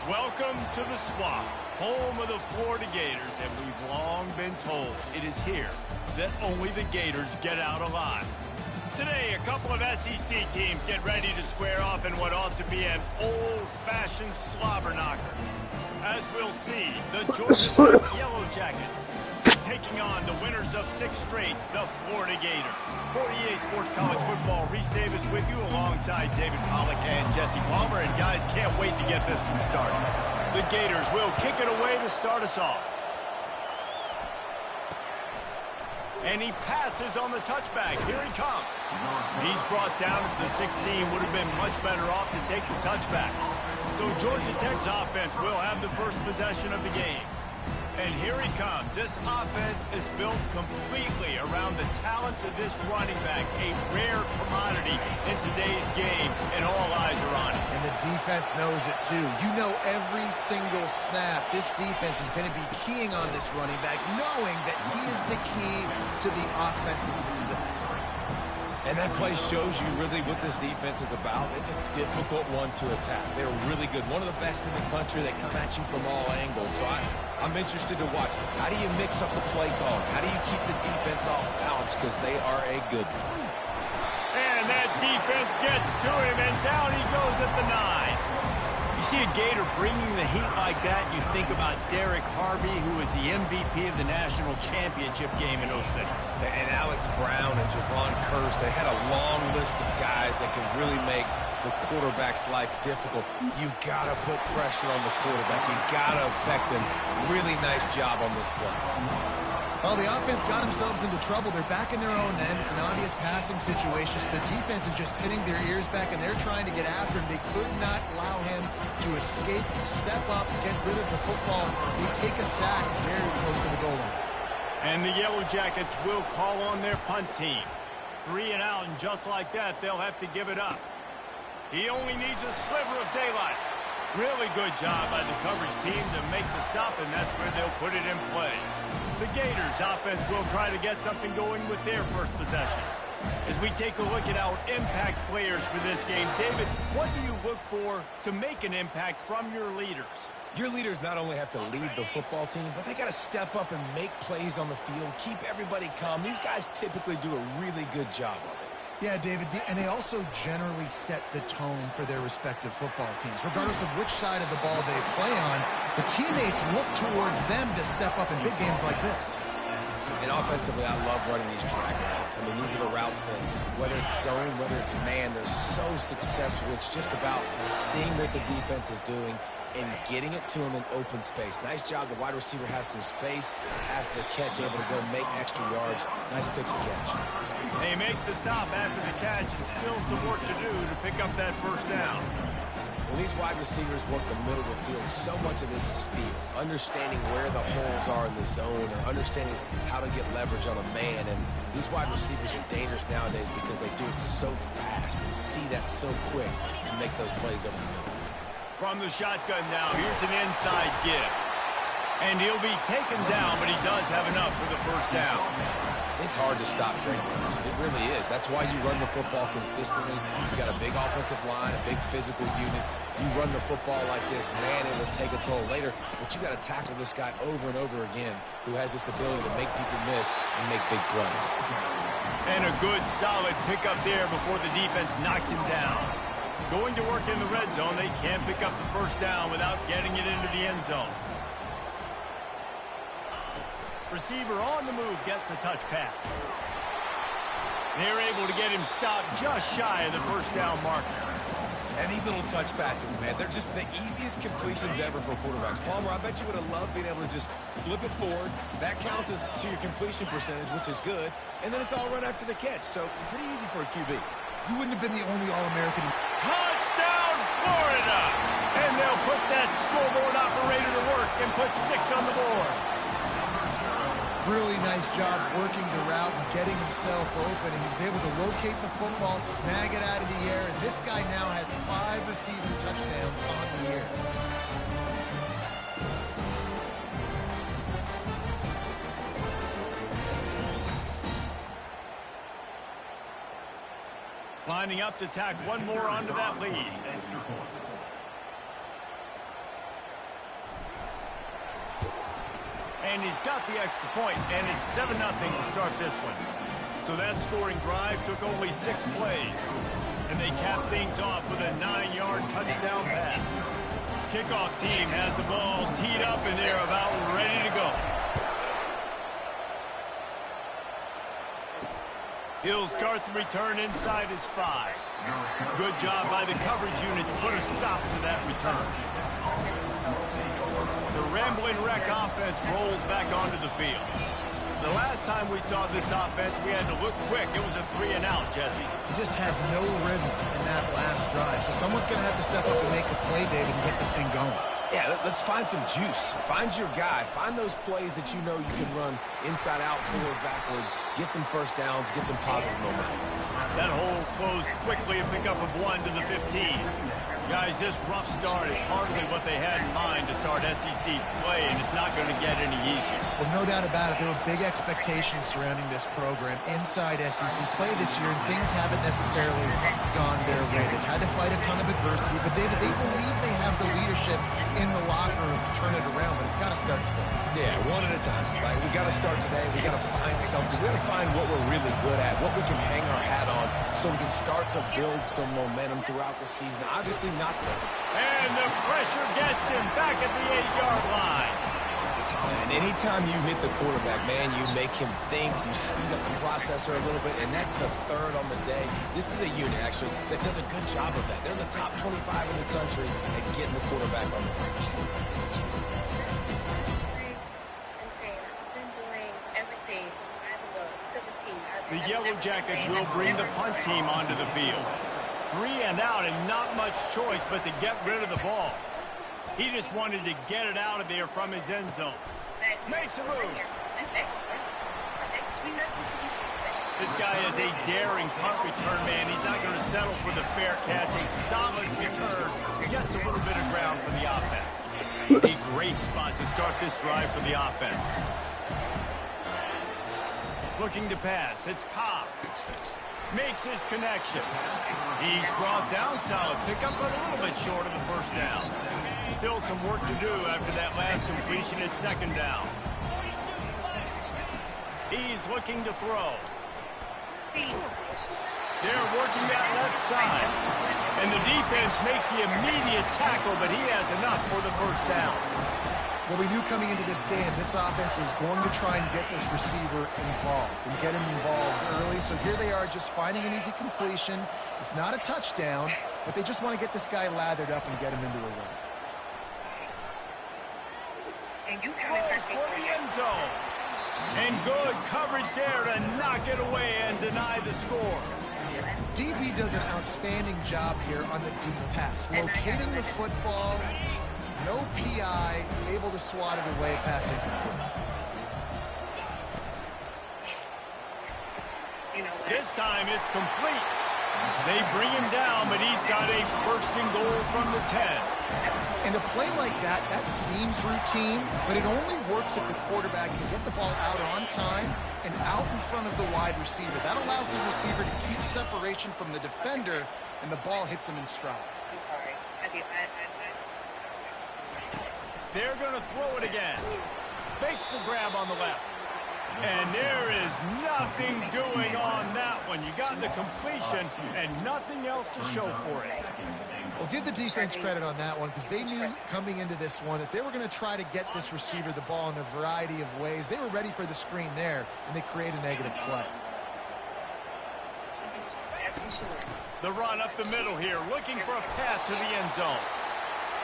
Welcome to the Swamp, home of the Florida Gators, and we've long been told it is here that only the Gators get out alive. Today, a couple of SEC teams get ready to square off in what ought to be an old-fashioned slobber knocker. As we'll see, the Georgia Tech Yellow Jackets taking on the winners of 6 straight, the Florida Gators. For EA Sports College Football, Reese Davis with you alongside David Pollack and Jesse Palmer. And guys, can't wait to get this one started. The Gators will kick it away to start us off. And he passes on the touchback. Here he comes. He's brought down to the 16. Would have been much better off to take the touchback. So Georgia Tech's offense will have the first possession of the game. And here he comes. This offense is built completely around the talents of this running back, a rare commodity in today's game, and all eyes are on it. And the defense knows it too. You know every single snap, this defense is going to be keying on this running back, knowing that he is the key to the offense's success. And that play shows you really what this defense is about. It's a difficult one to attack. They're really good. One of the best in the country. They come at you from all angles. So I'm interested to watch. How do you mix up the play call? How do you keep the defense off balance? Because they are a good one. And that defense gets to him, and down he goes at the 9. You see a Gator bringing the heat like that, you think about Derek Harvey, who was the MVP of the national championship game in 06. And Alex Brown and Javon Curse, they had a long list of guys that can really make the quarterback's life difficult. You got to put pressure on the quarterback. You got to affect him. Really nice job on this play. Well, the offense got themselves into trouble. They're back in their own end. It's an obvious passing situation. So the defense is just pinning their ears back, and they're trying to get after him. They could not allow him to escape, step up, get rid of the football. They take a sack very close to the goal line. And the Yellow Jackets will call on their punt team. 3 and out, and just like that, they'll have to give it up. He only needs a sliver of daylight. Really good job by the coverage team to make the stop, and that's where they'll put it in play. The Gators offense will try to get something going with their first possession. As we take a look at our impact players for this game, David, what do you look for to make an impact from your leaders? Your leaders not only have to lead the football team, but they got to step up and make plays on the field, keep everybody calm. These guys typically do a really good job of it. Yeah, David, and they also generally set the tone for their respective football teams. Regardless of which side of the ball they play on, the teammates look towards them to step up in big games like this. And offensively, I love running these drag routes. I mean, these are the routes that, whether it's zone, whether it's man, they're so successful. It's just about seeing what the defense is doing and getting it to him in open space. Nice job. The wide receiver has some space after the catch, able to go make extra yards. Nice pitch and catch. They make the stop after the catch, and still some work to do to pick up that first down. When these wide receivers work the middle of the field, so much of this is feel. Understanding where the holes are in the zone, or understanding how to get leverage on a man. And these wide receivers are dangerous nowadays because they do it so fast and see that so quick and make those plays over the middle. From the shotgun now, here's an inside give. And he'll be taken down, but he does have enough for the first down. It's hard to stop great runners. It really is. That's why you run the football consistently. You got a big offensive line, a big physical unit. You run the football like this, man, it will take a toll later. But you got to tackle this guy over and over again who has this ability to make people miss and make big plays. And a good, solid pickup there before the defense knocks him down. Going to work in the red zone, they can't pick up the first down without getting it into the end zone. Receiver on the move gets the touch pass. They're able to get him stopped just shy of the first down marker. And these little touch passes, man, they're just the easiest completions ever for quarterbacks. Palmer, I bet you would have loved being able to just flip it forward. That counts as to your completion percentage, which is good. And then it's all right after the catch, so pretty easy for a QB. You wouldn't have been the only All-American. Touchdown, Florida! And they'll put that scoreboard operator to work and put 6 on the board. Really nice job working the route and getting himself open, and he was able to locate the football, snag it out of the air, and this guy now has 5 receiving touchdowns on the year. Lining up to tack one more onto that lead. And he's got the extra point, and it's 7-0 to start this one. So that scoring drive took only 6 plays. And they capped things off with a 9-yard touchdown pass. Kickoff team has the ball teed up, and they're about ready to go. He'll start the return inside his 5. Good job by the coverage unit to put a stop to that return. The rambling wreck offense rolls back onto the field. The last time we saw this offense, we had to look quick. It was a 3-and-out, Jesse. He just had no rhythm in that last drive. So someone's going to have to step up and make a play, David, and get this thing going. Yeah, let's find some juice. Find your guy. Find those plays that you know you can run inside out, forward, backwards. Get some first downs. Get some positive momentum. That hole closed quickly, a pickup of 1 to the 15. Guys, this rough start is hardly what they had in mind to start SEC play, and it's not going to get any easier. Well, no doubt about it. There were big expectations surrounding this program inside SEC play this year, and things haven't necessarily gone their way. They've had to fight a ton of adversity, but, David, they believe they have the leadership in the locker room to turn it around, but it's got to start today. Yeah, one at a time. Right? We got to start today. We got to find something. We got to find what we're really good at, what we can hang our hat on, so we can start to build some momentum throughout the season. Obviously not today. And the pressure gets him back at the 8-yard line. And anytime you hit the quarterback, man, you make him think, you speed up the processor a little bit, and that's the 3rd on the day. This is a unit, actually, that does a good job of that. They're in the top 25 in the country at getting the quarterback on the bench. The Yellow Jackets will bring the punt team onto the field. 3-and-out and not much choice but to get rid of the ball. He just wanted to get it out of there from his end zone. Makes a move. This guy is a daring punt return man. He's not going to settle for the fair catch. A solid return. Gets a little bit of ground for the offense. A great spot to start this drive for the offense. Looking to pass. It's Cobb. Makes his connection. He's brought down, solid pickup, but a little bit short of the first down. Still some work to do after that last completion at 2nd down. He's looking to throw. They're working that left side. And the defense makes the immediate tackle, but he has enough for the first down. Well, we knew coming into this game, this offense was going to try and get this receiver involved and get him involved early. So here they are just finding an easy completion. It's not a touchdown, but they just want to get this guy lathered up and get him into a run. Close for the end zone. And good coverage there to knock it away and deny the score. DB does an outstanding job here on the deep pass, locating the football. No PI, able to swat it away, passing complete. This time it's complete. They bring him down, but he's got a 1st and goal from the 10. And a play like that, that seems routine, but it only works if the quarterback can get the ball out on time and out in front of the wide receiver. That allows the receiver to keep separation from the defender, and the ball hits him in stride. I'm sorry. They're going to throw it again. Makes the grab on the left. And there is nothing doing on that one. You got the completion and nothing else to show for it. Well, give the defense credit on that one because they knew coming into this one that they were going to try to get this receiver the ball in a variety of ways. They were ready for the screen there, and they create a negative play. The run up the middle here, looking for a path to the end zone.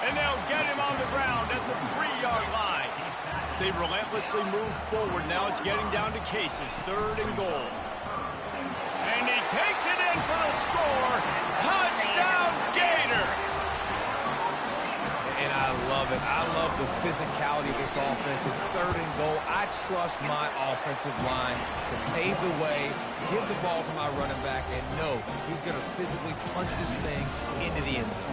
And they'll get him on the ground at the 3-yard line. They relentlessly move forward. Now it's getting down to cases. 3rd and goal. And he takes it in for the score. Touchdown, Gator! And I love it. I love the physicality of this offense. It's 3rd and goal. I trust my offensive line to pave the way, give the ball to my running back, and know he's going to physically punch this thing into the end zone.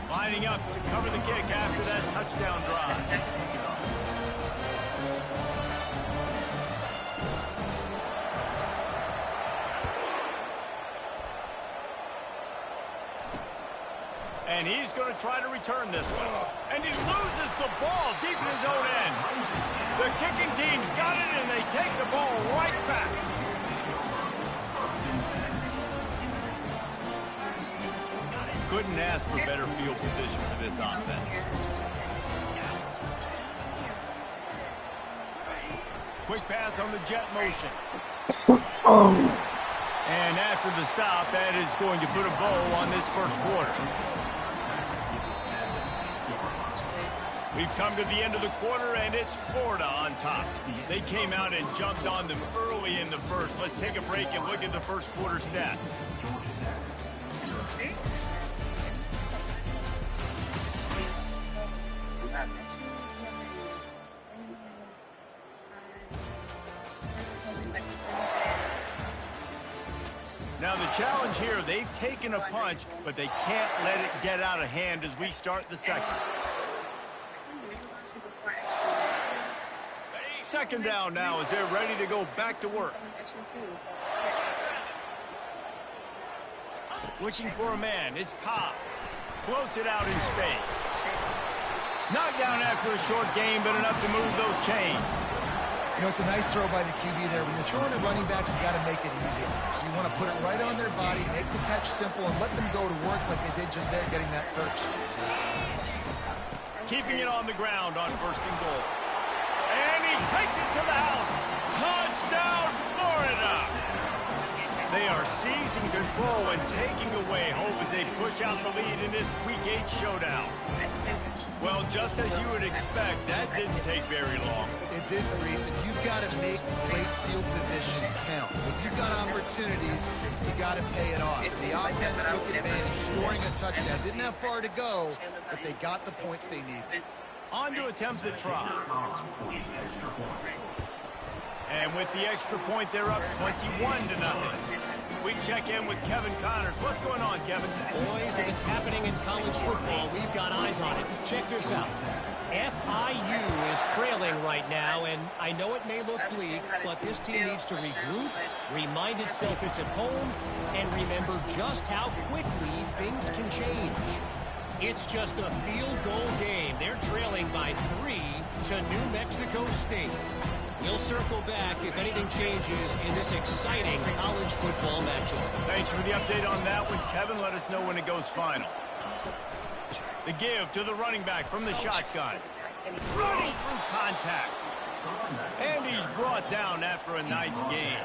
Lining up to cover the kick after that touchdown drive. And he's going to try to return this one. And he loses the ball deep in his own end. The kicking team's got it, and they take the ball right back. Couldn't ask for better field position for this offense. Quick pass on the jet motion. And after the stop, that is going to put a bow on this first quarter. We've come to the end of the quarter, and it's Florida on top. They came out and jumped on them early in the first. Let's take a break and look at the first quarter stats. Now the challenge here, they've taken a punch, but they can't let it get out of hand as we start the second. 2nd down now as they're ready to go back to work. Looking for a man, it's Cobb. Floats it out in space. Knocked down after a short game, but enough to move those chains. You know, it's a nice throw by the QB there. When you're throwing at running backs, you got to make it easy. So you want to put it right on their body, make the catch simple, and let them go to work like they did just there, getting that first. Keeping it on the ground on 1st and goal. And he takes it to the house. Touchdown, Florida! They are seizing control and taking away hope as they push out the lead in this Week 8 showdown. Well, just as you would expect, that didn't take very long. It did, Reese, and you've got to make great field position count. If you've got opportunities, you got to pay it off. The offense took advantage, scoring a touchdown. Didn't have far to go, but they got the points they needed. On to attempt the try. And with the extra point, they're up 21-0. We check in with Kevin Connors. What's going on, Kevin? Boys, if it's happening in college football, we've got eyes on it. Check this out. FIU is trailing right now, and I know it may look bleak, but this team needs to regroup, remind itself it's at home, and remember just how quickly things can change. It's just a field goal game. They're trailing by 3 to New Mexico State. We'll circle back if anything changes in this exciting college football matchup. Thanks for the update on that one, Kevin. Let us know when it goes final. The give to the running back from the shotgun. Running through contact. And he's brought down after a nice gain.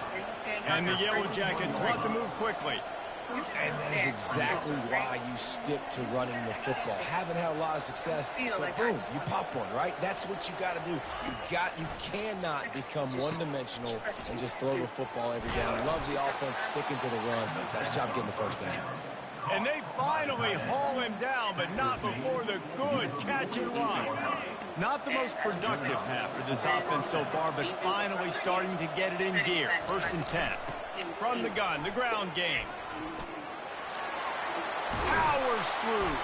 And the Yellow Jackets want to move quickly. And that is exactly why you stick to running the football. Haven't had a lot of success, but boom, you pop one, right? That's what you got to do. You cannot become one-dimensional and just throw the football every down. Love the offense sticking to the run. Nice job getting the first down. And they finally haul him down, but not before the good catch and run. Not the most productive half for this offense so far, but finally starting to get it in gear. 1st and 10. From the gun, the ground game. Powers through.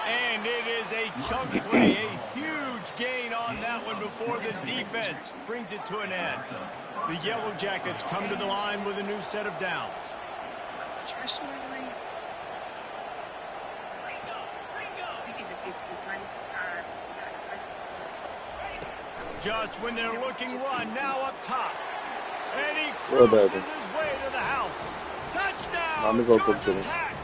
And it is a chunk play, a huge gain on that one before the defense brings it to an end. The Yellow Jackets come to the line with a new set of downs. Just when they're looking run, now up top. And he cruises his way to the house. Touchdown, Georgia Tech!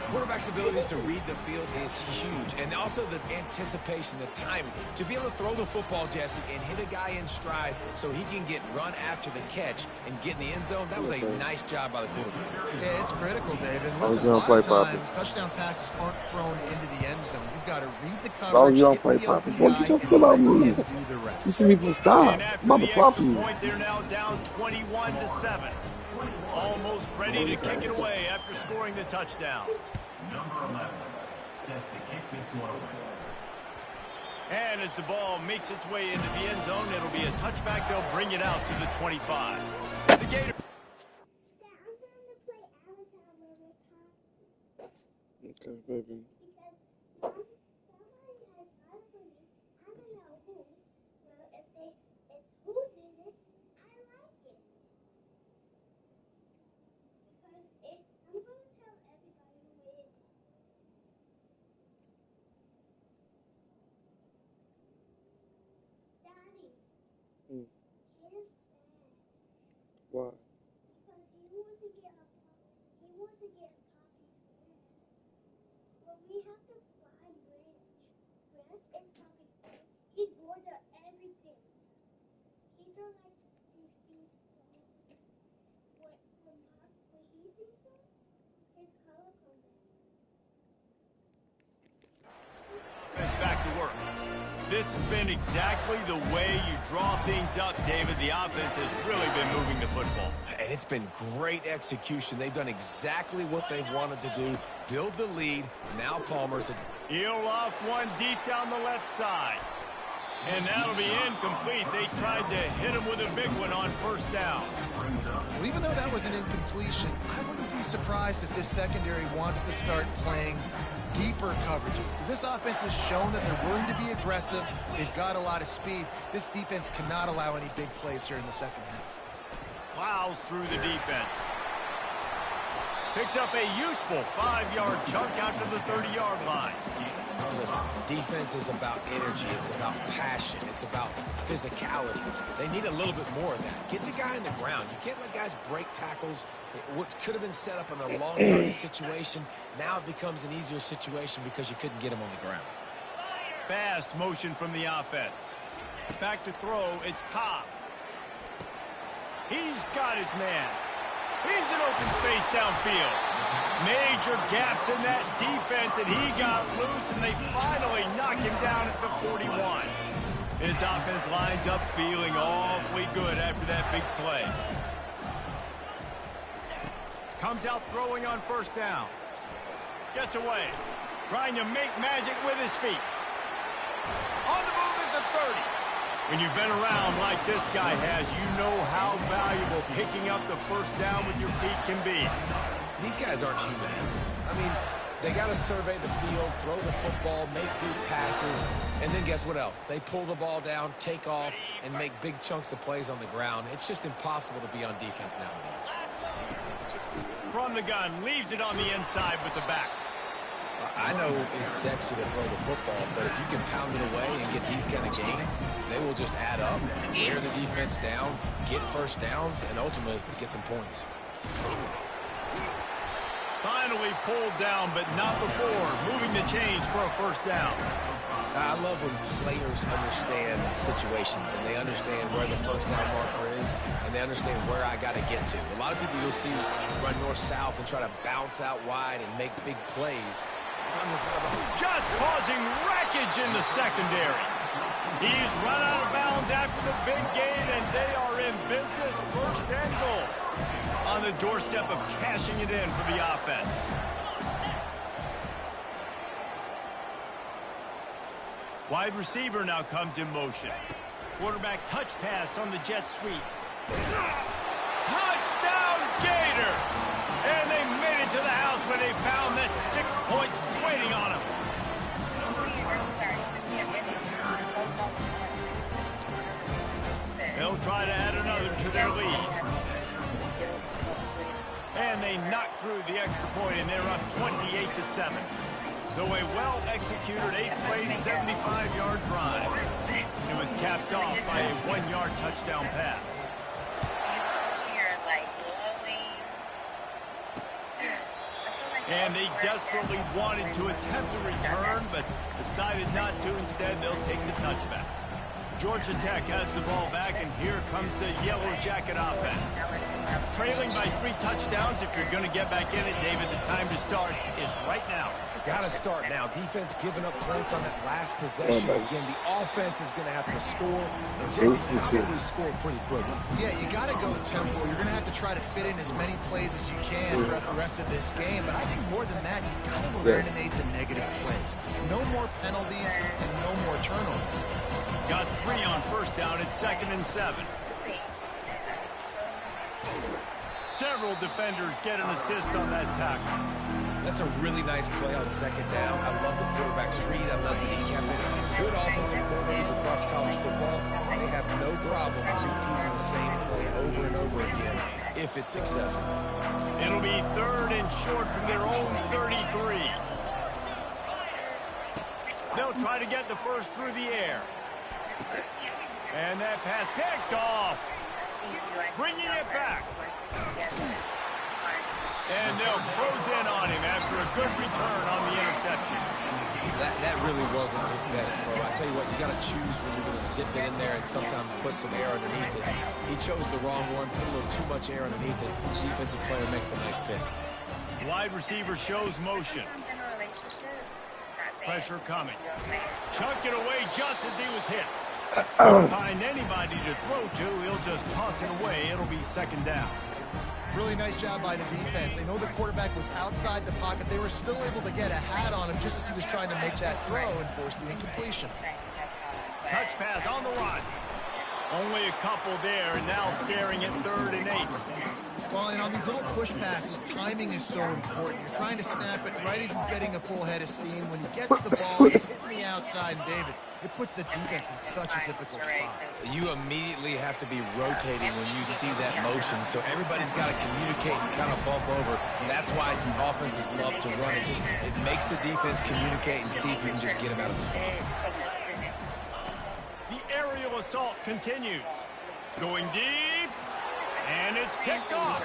Quarterback's abilities to read the field is huge, and also the anticipation, the timing. To be able to throw the football, Jesse, and hit a guy in stride so he can get run after the catch and get in the end zone, that was a nice job by the quarterback. Yeah, it's critical, David. Listen, a lot of times, touchdown passes aren't thrown into the end zone. You've got to read the coverage, hit the open guy, and do the rest. You see me from stop. I'm about to pop you. They're now down 21-7. Almost ready to kick it away after scoring the touchdown. Number 11, set to kick this one away. And as the ball makes its way into the end zone, it'll be a touchback. They'll bring it out to the 25. The Gators. Okay, baby. Why? Because he wants to get a copy. Well, we have to fly Branch. Branch is copy. He's bored of everything. He don't like these things. When he sees them, his color comes out. It's back to work. This has been exactly the way you draw things up, David. The offense has really been moving the football. And it's been great execution. They've done exactly what they've wanted to do. Build the lead. Now Palmer's. He'll loft one deep down the left side. And that'll be incomplete. They tried to hit him with a big one on first down. Well, even though that was an incompletion, I wouldn't be surprised if this secondary wants to start playing deeper coverages, because this offense has shown that they're willing to be aggressive. They've got a lot of speed. This defense cannot allow any big plays here in the second half. Plows through the defense. Picks up a useful 5-yard chunk after the 30-yard line. Listen, defense is about energy. It's about passion. It's about physicality. They need a little bit more of that. Get the guy in the ground. You can't let guys break tackles. What could have been set up in a long yardage situation, now it becomes an easier situation because you couldn't get him on the ground. Fast motion from the offense. Back to throw, it's Cobb. He's got his man. He's in open space downfield. Major gaps in that defense, and he got loose, and they finally knock him down at the 41. His offense lines up feeling awfully good after that big play. Comes out throwing on first down. Gets away. Trying to make magic with his feet. On the move at the 30. When you've been around like this guy has, you know how valuable picking up the first down with your feet can be. These guys aren't human. I mean, they got to survey the field, throw the football, make deep passes, and then guess what else? They pull the ball down, take off, and make big chunks of plays on the ground. It's just impossible to be on defense nowadays. From the gun, leaves it on the inside with the back. I know it's sexy to throw the football, but if you can pound it away and get these kind of gains, they will just add up, wear the defense down, get first downs, and ultimately get some points. Finally pulled down, but not before moving the chains for a first down. I love when players understand situations and they understand where the first down marker is and they understand where I got to get to. A lot of people you'll see run north-south and try to bounce out wide and make big plays. Sometimes it's not about just causing wreckage in the secondary. He's run out of bounds after the big gain, and they are in business, first and goal. On the doorstep of cashing it in for the offense. Wide receiver now comes in motion. Quarterback touch pass on the jet sweep. Touchdown Gator! And they made it to the house when they found that 6 points waiting on them. They'll try to add another to their lead. And they knock through the extra point, and they're up 28-7. So a well-executed 8-play, 75-yard drive. It was capped off by a 1-yard touchdown pass. And they desperately wanted to attempt a return, but decided not to. Instead, they'll take the touchback. Georgia Tech has the ball back, and here comes the Yellow Jacket offense. Trailing by 3 touchdowns. If you're going to get back in it, David, the time to start is right now. Got to start now. Defense giving up points on that last possession. Again, the offense is going to have to score, and Jesse probably score pretty quick. Yeah, you got to go tempo. You're going to have to try to fit in as many plays as you can throughout the rest of this game. But I think more than that, you got to eliminate the negative plays. No more penalties and no more turnovers. Got 3 on first down. It's 2nd and 7. Several defenders get an assist on that tackle. That's a really nice play on 2nd down. I love the quarterback's read. I love that he kept it. Good offensive coordinators across college football. They have no problem repeating the same play over and over again if it's successful. It'll be 3rd and short from their own 33. They'll try to get the first through the air. And that pass picked off. Bringing it back. And they'll close in on him after a good return on the interception. That really wasn't his best throw. I tell you what, you got to choose when you're going to zip it in there and sometimes put some air underneath it. He chose the wrong one, put a little too much air underneath it. The defensive player makes the nice pick. Wide receiver shows motion. Pressure coming. Chuck it away just as he was hit. Find anybody to throw to, he'll just toss it away. It'll be 2nd down. Really nice job by the defense. They know the quarterback was outside the pocket. They were still able to get a hat on him just as he was trying to make that throw and force the incompletion. Touch pass on the run. Only a couple there, and now staring at 3rd and 8. Well, and on these little push passes, timing is so important. You're trying to snap it right as he's getting a full head of steam. When he gets the ball, he's hitting the outside, and David, it puts the defense in such a difficult spot. You immediately have to be rotating when you see that motion, so everybody's got to communicate and kind of bump over. That's why offenses love to run it. It makes the defense communicate and see if you can just get him out of the spot. The aerial assault continues. Going deep. And it's picked off.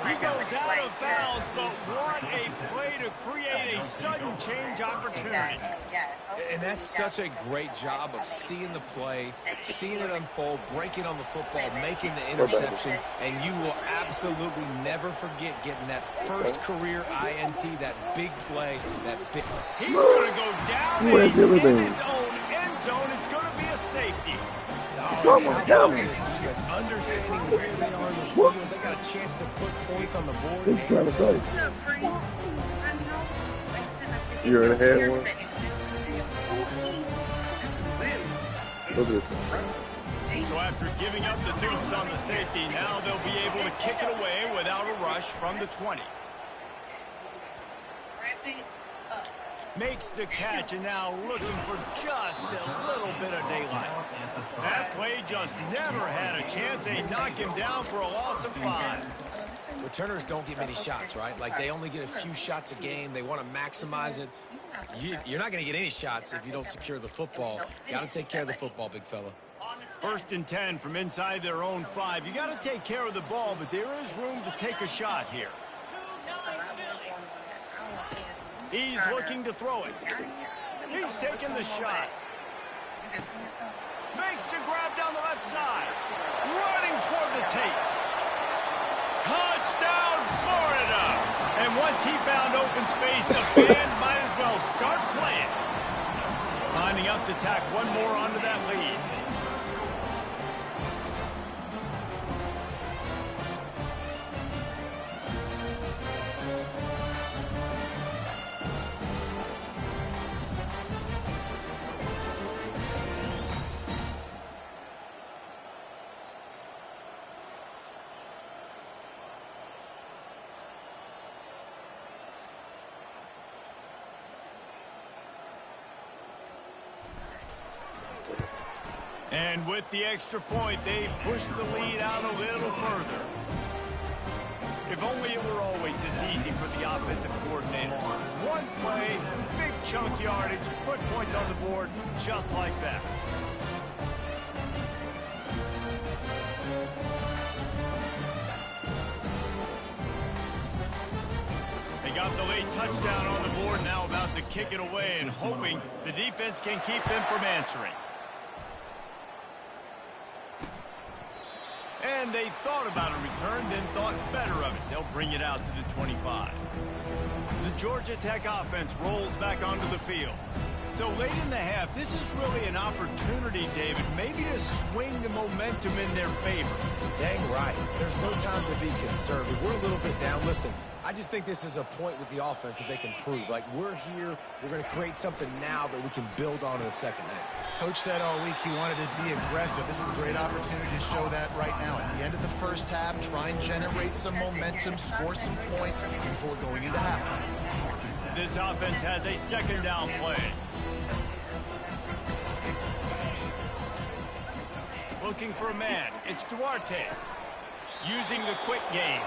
He goes out of bounds, but what a play to create a sudden change opportunity. And that's such a great job of seeing the play, seeing it unfold, breaking on the football, making the interception, and you will absolutely never forget getting that first career INT, that big play, that big... He's going to go down, and he's in his own end zone. It's going to be a safety. Defense understanding where they are in the field. They got a chance to put points on the board. What you trying to say? You're in a head one. Look at this. So after giving up the deuce on the safety, now they'll be able to kick it away without a rush from the 20. Makes the catch, and now looking for just a little bit of daylight. That play just never had a chance. They knock him down for a loss of 5. Returners don't get many shots, right? Like, they only get a few shots a game. They want to maximize it. You're not going to get any shots if you don't secure the football. Got to take care of the football, big fella. 1st and 10 from inside their own 5. You got to take care of the ball, but there is room to take a shot here. He's looking to throw it. He's taking the shot. Makes the grab down the left side. Running toward the tape. Touchdown, Florida. And once he found open space, the band might as well start playing. Lining up to tack one more onto that lead. And with the extra point, they push the lead out a little further. If only it were always this easy for the offensive coordinator. One play, big chunk yardage, put points on the board just like that. They got the late touchdown on the board, now about to kick it away and hoping the defense can keep them from answering. And they thought about a return, then thought better of it. They'll bring it out to the 25. The Georgia Tech offense rolls back onto the field. So late in the half, this is really an opportunity, David, maybe to swing the momentum in their favor. Dang right. There's no time to be conservative. We're a little bit down. Listen, I just think this is a point with the offense that they can prove. Like, we're here, we're going to create something now that we can build on in the second half. Coach said all week he wanted to be aggressive. This is a great opportunity to show that right now. At the end of the first half, try and generate some momentum, score some points before going into halftime. This offense has a second down play. Looking for a man. It's Duarte. Using the quick game.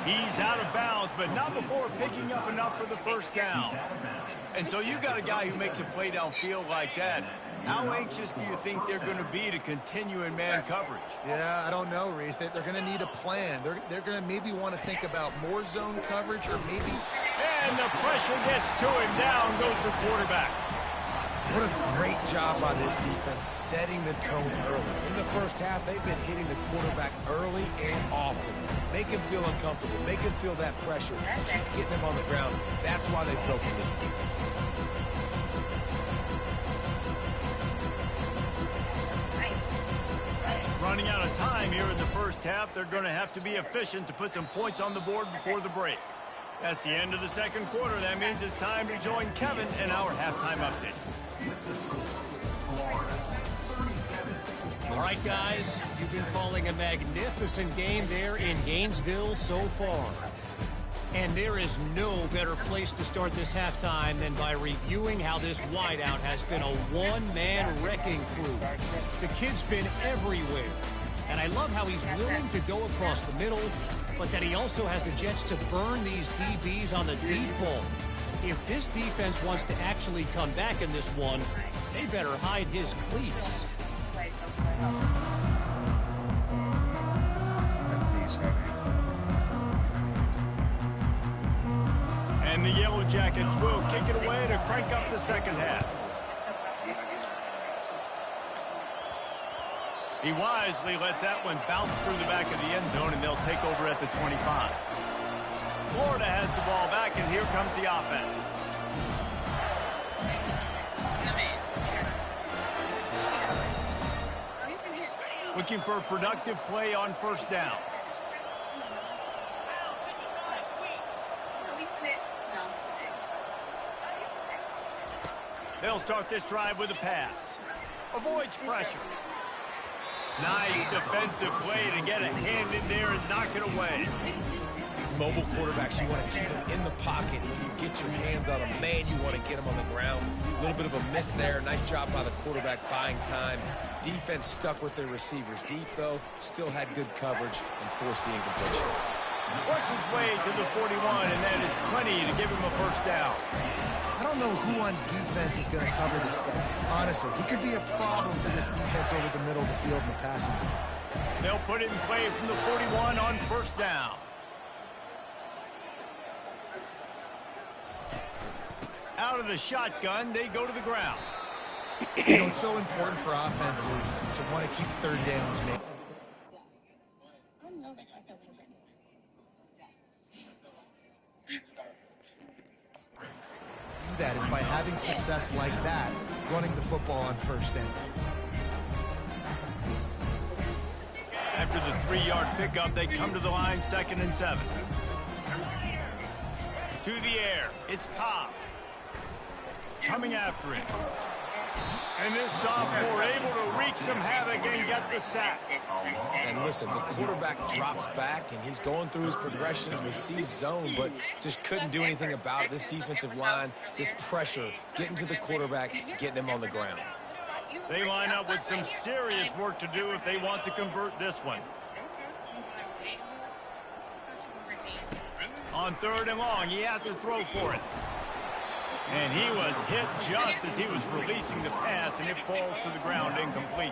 He's out of bounds, but not before picking up enough for the first down. And so you got a guy who makes a play downfield like that. How anxious do you think they're going to be to continue in man coverage? Yeah, I don't know, Reese. They're going to need a plan. They're going to maybe want to think about more zone coverage or maybe... And the pressure gets to him. Down goes the quarterback. What a great job by this defense setting the tone early. In the first half, they've been hitting the quarterback early and often. Make him feel uncomfortable. Make him feel that pressure. Keep getting him on the ground. That's why they broke the lead. Running out of time here in the first half, they're going to have to be efficient to put some points on the board before the break. That's the end of the second quarter. That means it's time to join Kevin in our halftime update. All right, guys, you've been calling a magnificent game there in Gainesville so far. And there is no better place to start this halftime than by reviewing how this wideout has been a one-man wrecking crew. The kid's been everywhere. And I love how he's willing to go across the middle, but that he also has the jets to burn these DBs on the deep ball. If this defense wants to actually come back in this one, they better hide his cleats. And the Yellow Jackets will kick it away to crank up the second half. He wisely lets that one bounce through the back of the end zone, and they'll take over at the 25. Florida has the ball back, and here comes the offense. Looking for a productive play on first down. They'll start this drive with a pass. Avoids pressure. Nice defensive play to get a hand in there and knock it away. These mobile quarterbacks, you want to keep them in the pocket. When you get your hands on them, man, you want to get them on the ground. A little bit of a miss there. Nice job by the quarterback buying time. Defense stuck with their receivers deep, though. Still had good coverage and forced the incompletion. Works his way to the 41, and that is plenty to give him a first down. I don't know who on defense is going to cover this guy. Honestly, he could be a problem for this defense over the middle of the field in the passing game. They'll put it in play from the 41 on first down. Out of the shotgun, they go to the ground. You know, it's so important for offenses to want to keep third downs made. That is by having success like that, running the football on first down. After the 3-yard pickup, they come to the line, 2nd and 7. To the air, it's Cobb. Coming after it. And this sophomore able to wreak some havoc and get the sack. And listen, the quarterback drops back, and he's going through his progressions. We see zone, but just couldn't do anything about it. This defensive line, this pressure, getting to the quarterback, getting him on the ground. They line up with some serious work to do if they want to convert this one. On 3rd and long, he has to throw for it. And he was hit just as he was releasing the pass, and it falls to the ground incomplete.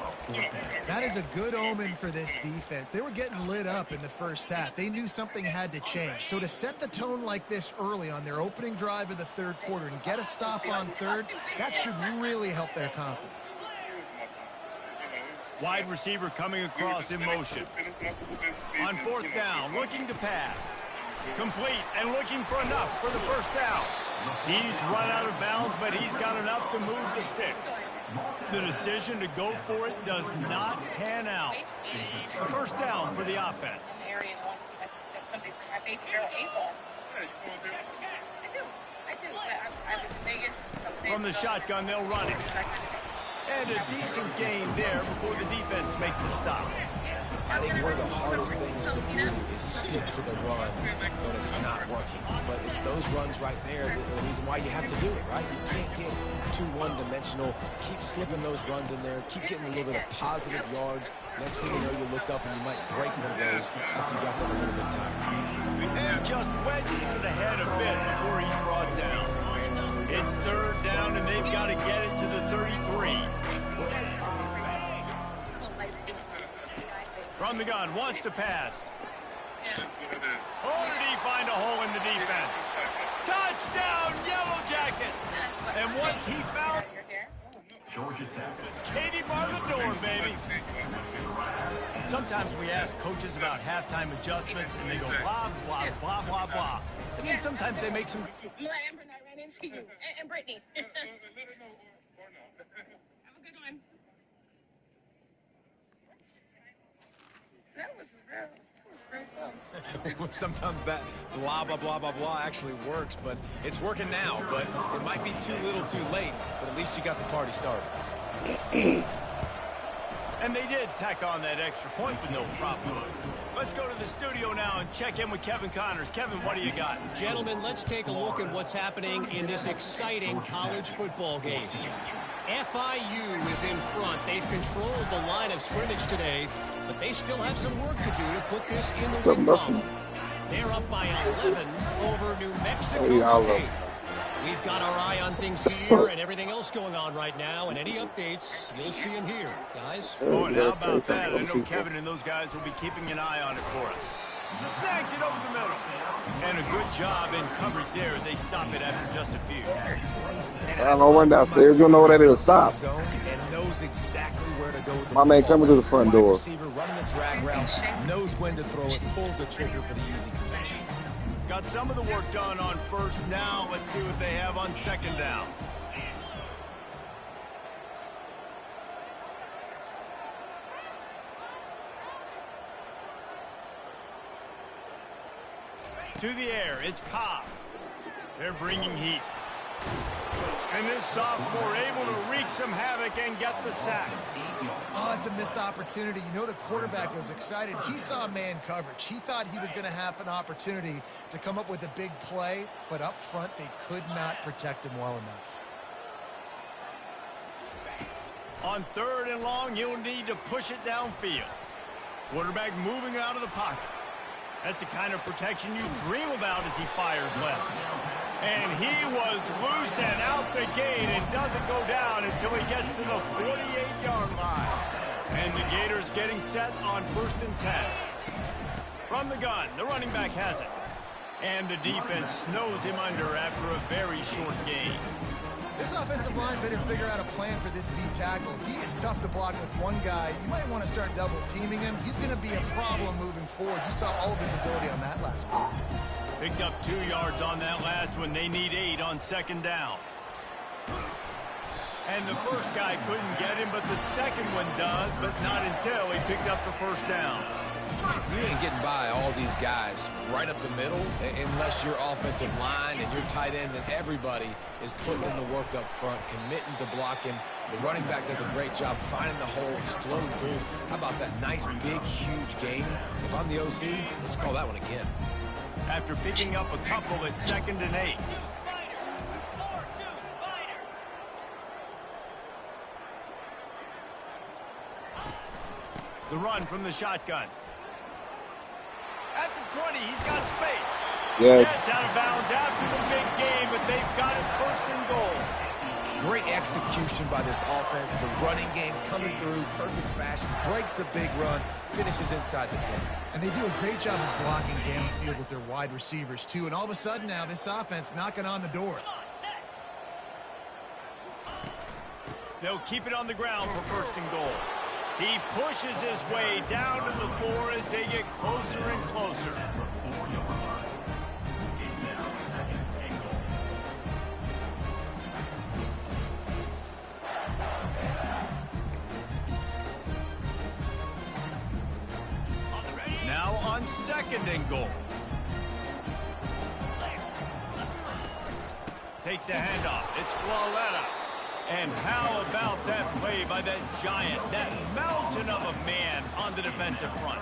That is a good omen for this defense. They were getting lit up in the first half. They knew something had to change. So to set the tone like this early on their opening drive of the 3rd quarter and get a stop on 3rd, that should really help their confidence. Wide receiver coming across in motion. On 4th down, looking to pass. Complete and looking for enough for the 1st down. He's run out of bounds, but he's got enough to move the sticks. The decision to go for it does not pan out. A 1st down for the offense. From the shotgun, they'll run it. And a decent gain there before the defense makes a stop. I think one of the hardest things to do is stick to the run when it's not working. But it's those runs right there that are the reason why you have to do it, right? You can't get too one-dimensional. Keep slipping those runs in there. Keep getting a little bit of positive yards. Next thing you know, you look up and you might break one of those after you got them a little bit tired. And just wedges it ahead a bit before he's brought down. It's 3rd down, and they've got to get it to the 33. From the gun, wants to pass. Oh, did he find a hole in the defense? Touchdown, Yellow Jackets! And once he found... It's Katie bar the door, baby. Sometimes we ask coaches about halftime adjustments, and they go blah, blah, blah, blah, blah. And then sometimes they make some... Amber and I ran into you. And Brittany. Have a good one. That was real close. Sometimes that blah, blah, blah, blah, blah actually works, but it's working now. But it might be too little too late, but at least you got the party started. And they did tack on that extra point with no problem. Let's go to the studio now and check in with Kevin Connors. Kevin, what do you got? Gentlemen, let's take a look at what's happening in this exciting college football game. FIU is in front. They've controlled the line of scrimmage today, but they still have some work to do to put this in the win column. They're up by 11 over New Mexico State. We've got our eye on things here and everything else going on right now, and any updates, you'll see them here, guys. Oh, and how about that? I know Kevin and those guys will be keeping an eye on it for us. Snags it over the middle. And a good job in coverage there as they stop it after just a few. I don't run downstairs. You don't know where that is. Stop. And knows exactly where to go with the My man coming to the front door. Receiver running the drag route, knows when to throw it, pulls the trigger for the easy completion. Got some of the work done on 1st. Now let's see what they have on 2nd down. To the air, it's Cobb. They're bringing heat. And this sophomore able to wreak some havoc and get the sack. Oh, it's a missed opportunity. You know the quarterback was excited. He saw man coverage. He thought he was going to have an opportunity to come up with a big play, but up front they could not protect him well enough. On 3rd and long, he'll need to push it downfield. Quarterback moving out of the pocket. That's the kind of protection you dream about as he fires left. And he was loose and out the gate and doesn't go down until he gets to the 48-yard line. And the Gators getting set on 1st and 10. From the gun, the running back has it. And the defense snows him under after a very short gain. This offensive line better figure out a plan for this D tackle. He is tough to block with one guy. You might want to start double teaming him. He's going to be a problem moving forward. You saw all of his ability on that last one. Picked up 2 yards on that last one. They need 8 on 2nd down. And the first guy couldn't get him, but the second one does, but not until he picks up the 1st down. You ain't getting by all these guys right up the middle unless your offensive line and your tight ends and everybody is putting in the work up front, committing to blocking. The running back does a great job finding the hole, exploding through. How about that nice, big, huge gain? If I'm the OC, let's call that one again. After picking up a couple at 2nd and 8. The run from the shotgun. At the 20, he's got space. Yes. Gets out of bounds after the big game, but they've got it first and goal. Great execution by this offense. The running game coming through, perfect fashion, breaks the big run, finishes inside the 10. And they do a great job of blocking downfield with their wide receivers, too. And all of a sudden now, this offense knocking on the door. They'll keep it on the ground for first and goal. He pushes his way down to the 4 as they get closer and closer. Now on second and goal. Takes the handoff. It's Flawletta. And how about that play by that giant, that mountain of a man on the defensive front?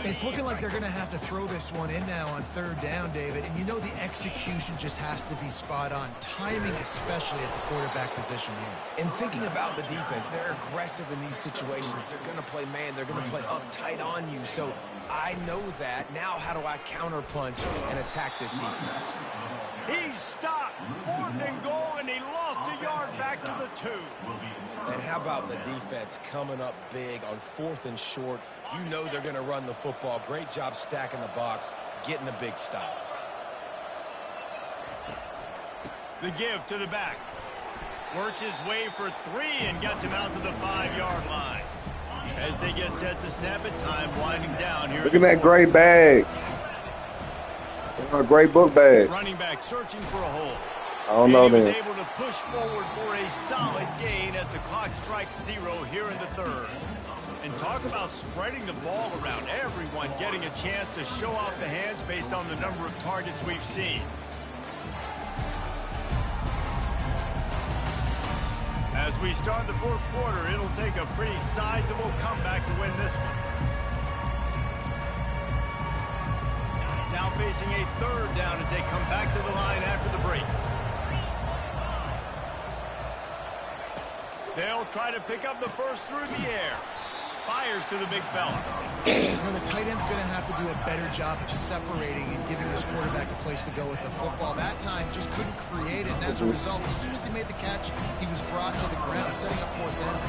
It's looking like they're going to have to throw this one in now on third down, David. And you know the execution just has to be spot on. Timing, especially at the quarterback position here. And thinking about the defense, they're aggressive in these situations. They're going to play man. They're going to play up tight on you. So I know that. Now how do I counterpunch and attack this defense? He's stopped. Fourth and goal, and he lost a yard back to the 2. And how about the defense coming up big on fourth and short? You know they're going to run the football. Great job stacking the box, getting the big stop. The give to the back. Works his way for 3 and gets him out to the 5-yard line. As they get set to snap it, time winding down here. Look at that great bag. That's a great book bag. Running back searching for a hole. I don't know, he was man. able to push forward for a solid gain as the clock strikes 0 here in the 3rd. And talk about spreading the ball around. Everyone getting a chance to show off the hands based on the number of targets we've seen. As we start the 4th quarter, it'll take a pretty sizable comeback to win this one. Now facing a 3rd down as they come back to the line after the break. They'll try to pick up the first through the air. Fires to the big fella. You know, the tight end's going to have to do a better job of separating and giving this quarterback a place to go with the football. That time just couldn't create it, and as a result, as soon as he made the catch, he was brought to the ground, setting up 4th down.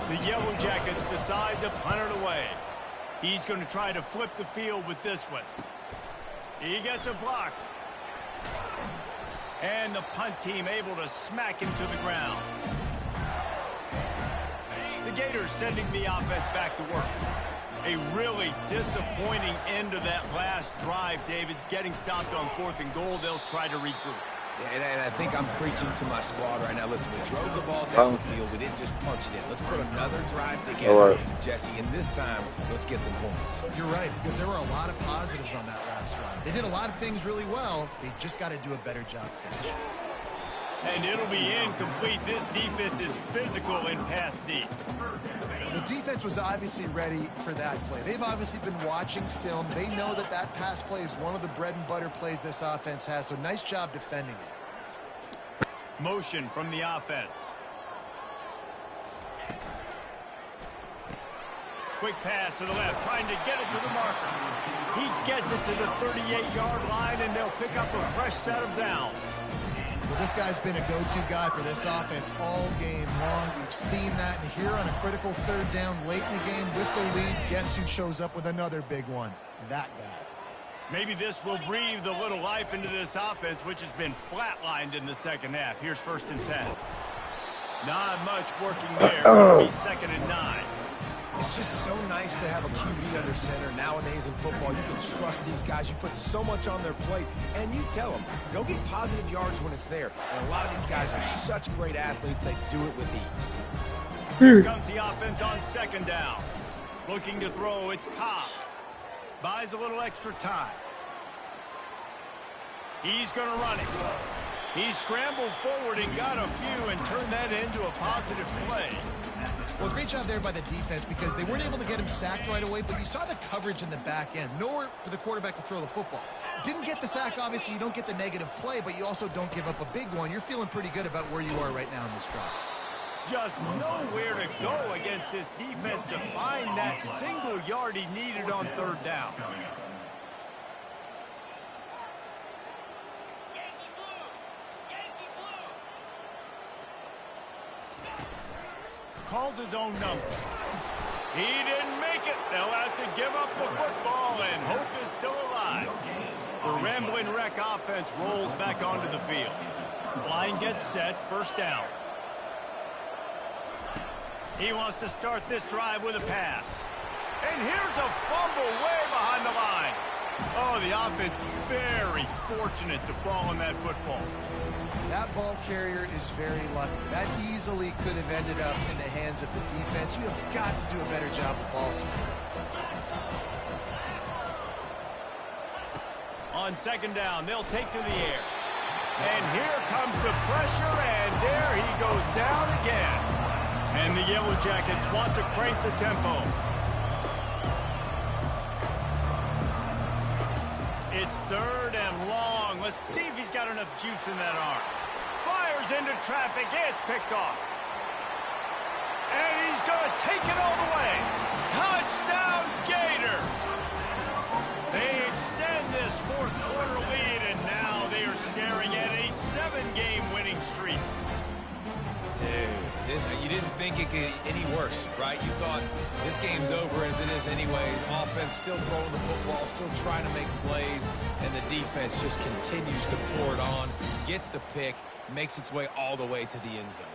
The Yellow Jackets decide to punt it away. He's going to try to flip the field with this one. He gets a block. And the punt team able to smack him to the ground. The Gators sending the offense back to work. A really disappointing end to that last drive, David. Getting stopped on 4th and goal, they'll try to regroup. Yeah, and I think I'm preaching to my squad right now. Listen, we drove the ball down the field. We didn't just punch it in. Let's put another drive together, Jesse, and this time, let's get some points. You're right, because there were a lot of positives on that last drive. They did a lot of things really well. They just got to do a better job finishing. And it'll be incomplete. This defense is physical and pass deep. The defense was obviously ready for that play. They've obviously been watching film. They know that that pass play is one of the bread and butter plays this offense has, so nice job defending it. Motion from the offense. Quick pass to the left, trying to get it to the marker. He gets it to the 38-yard line, and they'll pick up a fresh set of downs. Well, this guy's been a go-to guy for this offense all game long. We've seen that, and here on a critical 3rd down late in the game with the lead, guess who shows up with another big one? That guy. Maybe this will breathe a little life into this offense, which has been flatlined in the 2nd half. Here's 1st and 10. Not much working there. It'll be 2nd and 9. It's just so nice to have a QB under center. Nowadays in football, you can trust these guys. You put so much on their plate, and you tell them, go get positive yards when it's there. And a lot of these guys are such great athletes, they do it with ease. Here comes the offense on 2nd down. Looking to throw, it's Cobb. Buys a little extra time. He's going to run it. He scrambled forward and got a few and turned that into a positive play. Well, great job there by the defense because they weren't able to get him sacked right away, but you saw the coverage in the back end. Nowhere for the quarterback to throw the football. Didn't get the sack, obviously. You don't get the negative play, but you also don't give up a big one. You're feeling pretty good about where you are right now in this drive. Just nowhere to go against this defense to find that single yard he needed on 3rd down. calls his own number. He didn't make it. They'll have to give up the football, and hope is still alive. The rambling wreck offense rolls back onto the field. Line gets set, first down. He wants to start this drive with a pass. And here's a fumble way behind the line. Oh, the offense very fortunate to fall on that football. That ball carrier is very lucky. That easily could have ended up in the hands of the defense. You have got to do a better job of ball security. On second down, they'll take to the air. And here comes the pressure, and there he goes down again. And the Yellow Jackets want to crank the tempo. It's third and long. Let's see if he's got enough juice in that arm. Fires into traffic. It's picked off. And he's going to take it all the way. Touchdown, Gator! They extend this fourth quarter lead, and now they are staring at a 7-game winning streak. Dude, you didn't think it could get any worse, right? You thought this game's over as it is anyways. Offense still throwing the football, still trying to make plays, and the defense just continues to pour it on, gets the pick, makes its way all the way to the end zone.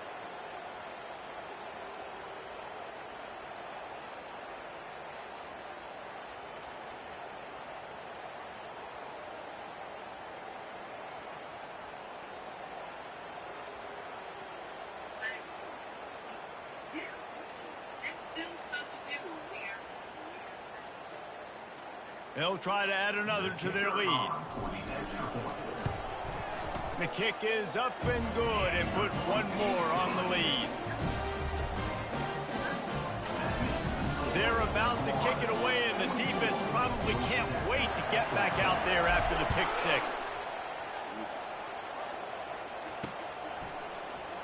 They'll try to add another to their lead. The kick is up and good, and put one more on the lead. They're about to kick it away, and the defense probably can't wait to get back out there after the pick six.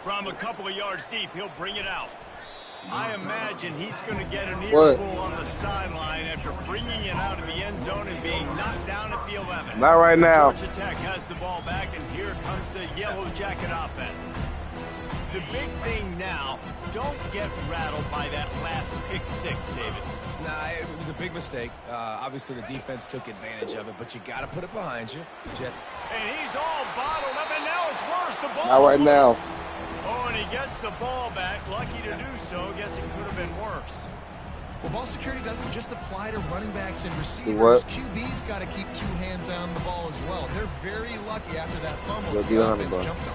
From a couple of yards deep, he'll bring it out. I imagine he's going to get an earful on the sideline after bringing it out of the end zone and being knocked down at the 11. Not right now. Georgia Tech has the ball back, and here comes the Yellow Jacket offense. The big thing now, don't get rattled by that last pick six, David. Nah, it was a big mistake. Obviously, the defense took advantage of it, but you got to put it behind you. And he's all bottled up, and now it's worse. The ball. Not right now. Oh, and he gets the ball back. Lucky to do so. Guess it could have been worse. Well, ball security doesn't just apply to running backs and receivers. What? QB's got to keep two hands on the ball as well. They're very lucky after that fumble. They'll The be on offense it, bro. jumped on.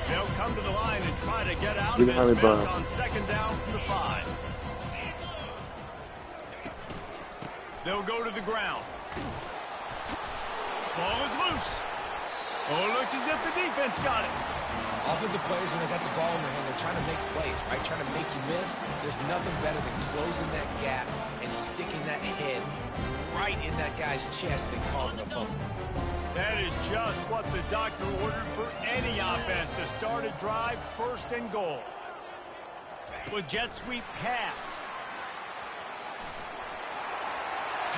They'll come to the line and try to get out Get of behind this me, mess Brian. on second down from the 5. They'll go to the ground. Ball is loose. Oh, it looks as if the defense got it. Offensive players, when they got the ball in their hand, they're trying to make plays, right? Trying to make you miss. There's nothing better than closing that gap and sticking that head right in that guy's chest and causing a fumble. That is just what the doctor ordered for any offense to start a drive, first and goal. With jet sweep pass.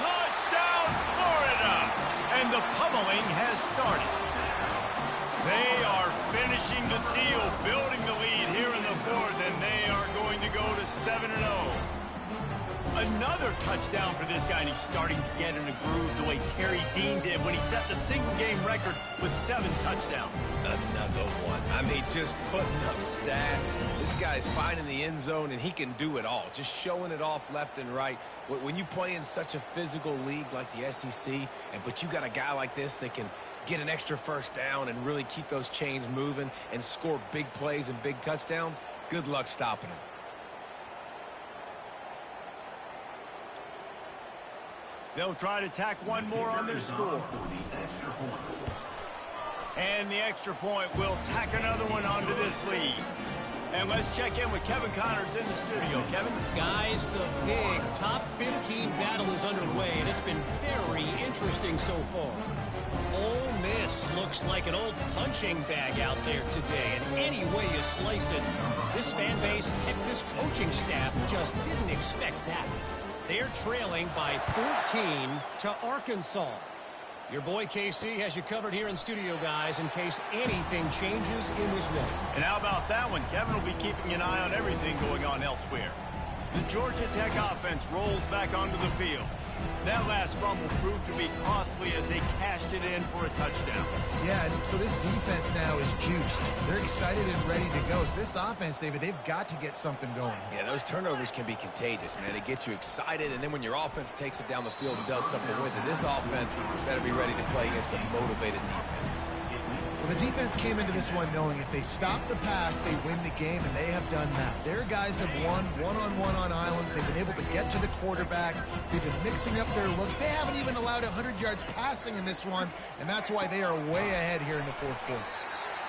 Touchdown, Florida! And the pummeling has started. They are finishing the deal, building the lead here in the fourth, and they are going to go to 7-0. Another touchdown for this guy, and he's starting to get in a groove the way Terry Dean did when he set the single-game record with 7 touchdowns. Another one. I mean, just putting up stats. This guy's finding the end zone, and he can do it all. Just showing it off left and right. When you play in such a physical league like the SEC, but you got a guy like this that can get an extra first down and really keep those chains moving and score big plays and big touchdowns, good luck stopping him. They'll try to tack one more on their score. And the extra point will tack another one onto this lead. And let's check in with Kevin Connors in the studio. Kevin? Guys, the big top 15 battle is underway, and it's been very interesting so far. Ole Miss looks like an old punching bag out there today, and any way you slice it, this fan base, heck, this coaching staff just didn't expect that. They're trailing by 14 to Arkansas. Your boy KC has you covered here in studio, guys, in case anything changes in this one. And how about that one? Kevin will be keeping an eye on everything going on elsewhere. The Georgia Tech offense rolls back onto the field. That last fumble proved to be costly as they cashed it in for a touchdown. Yeah, and so this defense now is juiced. They're excited and ready to go. So this offense, David, they've got to get something going. Yeah, those turnovers can be contagious, man. They get you excited, and then when your offense takes it down the field and does something with it, this offense better be ready to play against a motivated defense. Well, the defense came into this one knowing if they stop the pass, they win the game, and they have done that. Their guys have won one-on-one on islands. They've been able to get to the quarterback. They've been mixing up their looks. They haven't even allowed 100 yards passing in this one, and that's why they are way ahead here in the fourth quarter.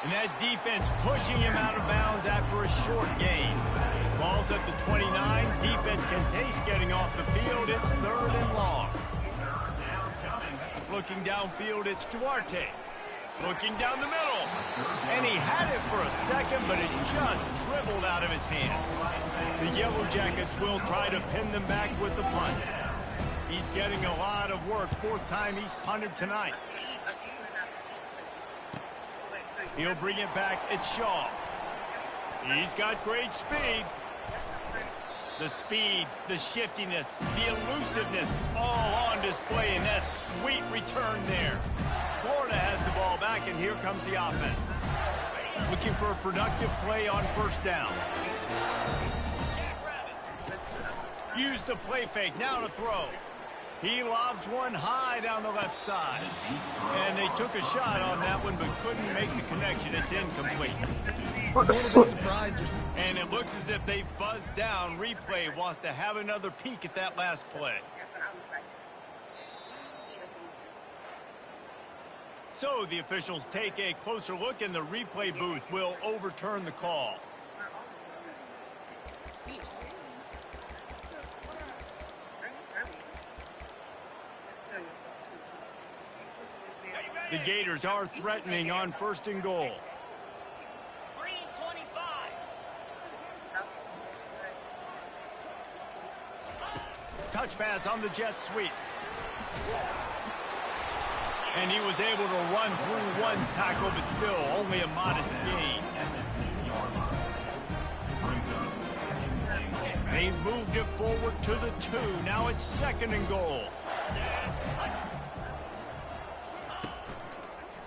And that defense pushing him out of bounds after a short gain. Ball's at the 29. Defense can taste getting off the field. It's 3rd and long. Looking downfield, it's Duarte. Looking down the middle. And he had it for a second, but it just dribbled out of his hands. The Yellow Jackets will try to pin them back with the punt. He's getting a lot of work. 4th time he's punted tonight. He'll bring it back. It's Shaw. He's got great speed. The speed, the shiftiness, the elusiveness, all on display in that sweet return there. Florida has the ball back, and here comes the offense. Looking for a productive play on 1st down. Use the play fake, now to throw. He lobs one high down the left side. And they took a shot on that one, but couldn't make the connection. It's incomplete. A little bit surprised. And it looks as if they've buzzed down. Replay wants to have another peek at that last play. So the officials take a closer look, and the replay booth will overturn the call. The Gators are threatening on 1st and goal. Touch pass on the jet sweep. And he was able to run through one tackle, but still only a modest gain. They moved it forward to the 2. Now it's 2nd and goal.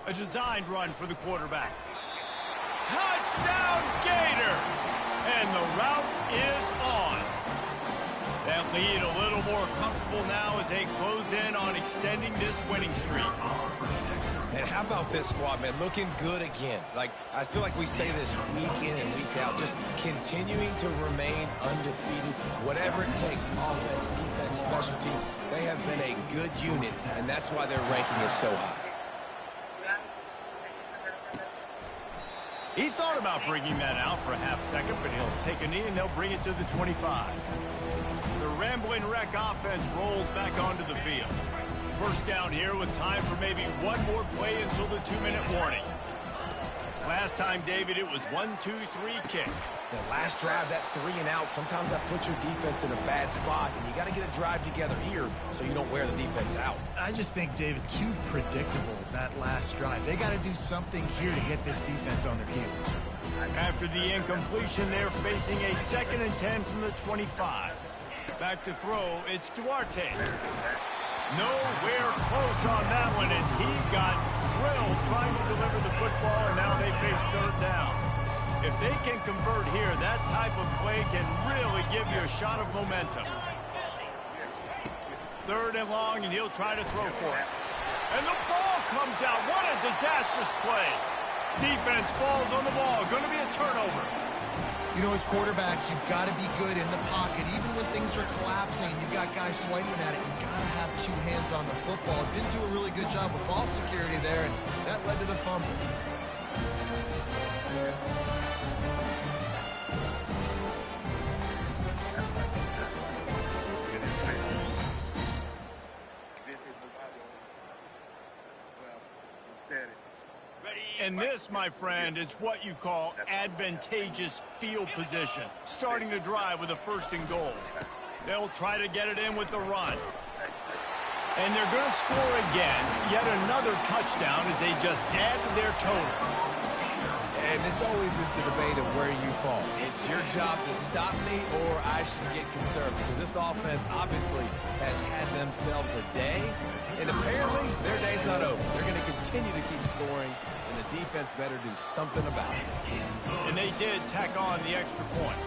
A designed run for the quarterback. Touchdown, Gator! And the route is on. That lead a little more comfortable now as they close in on extending this winning streak. And how about this squad, man? Looking good again. Like, I feel like we say this week in and week out, just continuing to remain undefeated, whatever it takes, offense, defense, special teams. They have been a good unit, and that's why their ranking is so high. He thought about bringing that out for a half second, but he'll take a knee and they'll bring it to the 25. The Rambling Wreck offense rolls back onto the field. 1st down here with time for maybe one more play until the 2-minute warning. Last time, David, it was 1-2-3 kick. The last drive, that 3 and out, sometimes that puts your defense in a bad spot, and you got to get a drive together here so you don't wear the defense out. I just think, David, too predictable, that last drive. They got to do something here to get this defense on their heels. After the incompletion, they're facing a 2nd and 10 from the 25. Back to throw, it's Duarte. Nowhere close on that one as he got drilled trying to deliver the football, and now they face 3rd down. If they can convert here, that type of play can really give you a shot of momentum. 3rd and long, and he'll try to throw for it. And the ball comes out. What a disastrous play. Defense falls on the ball. Going to be a turnover. You know, as quarterbacks, you've got to be good in the pocket. Even when things are collapsing, you've got guys swiping at it. You've got to have 2 hands on the football. Didn't do a really good job with ball security there, and that led to the fumble. And this, my friend, is what you call advantageous field position. Starting the drive with a 1st and goal. They'll try to get it in with the run. And they're going to score again. Yet another touchdown as they just add to their total. And this always is the debate of where you fall. It's your job to stop me or I should get concerned because this offense obviously has had themselves a day. And apparently their day's not over. They're going to continue to keep scoring, and the defense better do something about it. And they did tack on the extra point.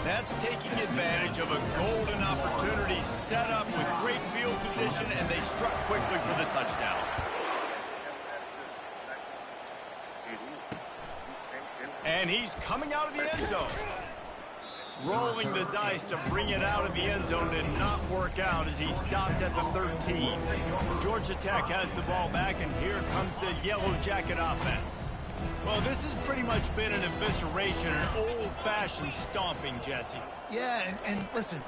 That's taking advantage of a golden opportunity set up with great field position, and they struck quickly for the touchdown. And he's coming out of the end zone. Rolling the dice to bring it out of the end zone did not work out as he stopped at the 13. Georgia Tech has the ball back, and here comes the Yellow Jacket offense. Well, this has pretty much been an evisceration, an old-fashioned stomping, Jesse. Yeah, and listen,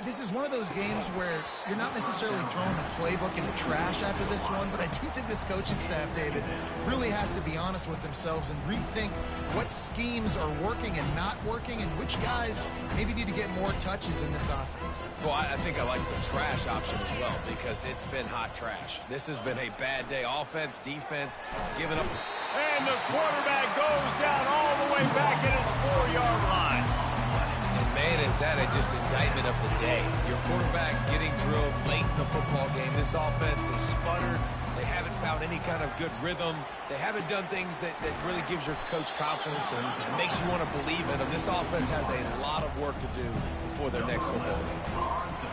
this is one of those games where you're not necessarily throwing the playbook in the trash after this one, but I do think this coaching staff, David, really has to be honest with themselves and rethink what schemes are working and not working and which guys maybe need to get more touches in this offense. Well, I think I like the trash option as well because it's been hot trash. This has been a bad day. Offense, defense, giving up. And the quarterback goes down all the way back at his 4-yard line. And, man, is that just indictment of the day. Your quarterback getting drilled late in the football game. This offense is sputtered. They haven't found any kind of good rhythm. They haven't done things that really gives your coach confidence and makes you want to believe in them. This offense has a lot of work to do before their next football game.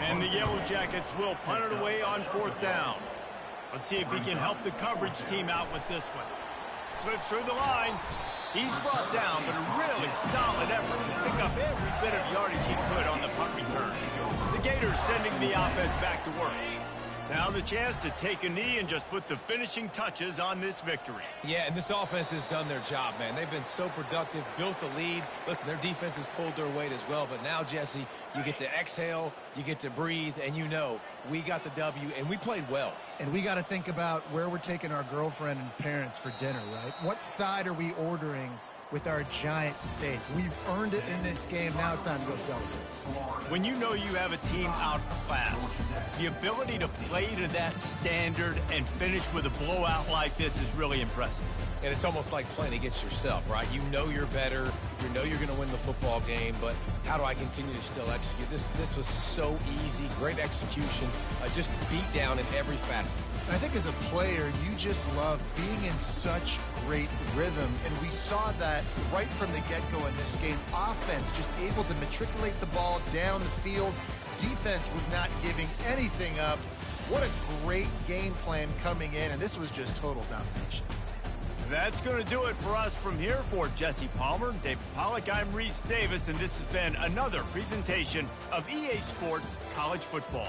And the Yellow Jackets will punt it away on 4th down. Let's see if he can help the coverage team out with this one. Slips through the line. He's brought down, but a really solid effort to pick up every bit of yardage he could on the punt return. The Gators sending the offense back to work. Now the chance to take a knee and just put the finishing touches on this victory. Yeah, and this offense has done their job, man. They've been so productive, built the lead. Listen, their defense has pulled their weight as well. But now, Jesse, you get to exhale, you get to breathe, and you know we got the W, and we played well. And we got to think about where we're taking our girlfriend and parents for dinner, right? What side are we ordering with our giant steak? We've earned it in this game. Now it's time to go celebrate. When you know you have a team outclassed, the ability to play to that standard and finish with a blowout like this is really impressive. And it's almost like playing against yourself, right? You know you're better. You know you're going to win the football game, but how do I continue to still execute? This was so easy. Great execution. Just beat down in every facet. And I think as a player, you just love being in such great rhythm, and we saw that right from the get-go in this game. Offense just able to matriculate the ball down the field. Defense was not giving anything up. What a great game plan coming in, and this was just total domination. That's going to do it for us from here. For Jesse Palmer, David Pollack, I'm Reese Davis, and this has been another presentation of EA Sports College Football.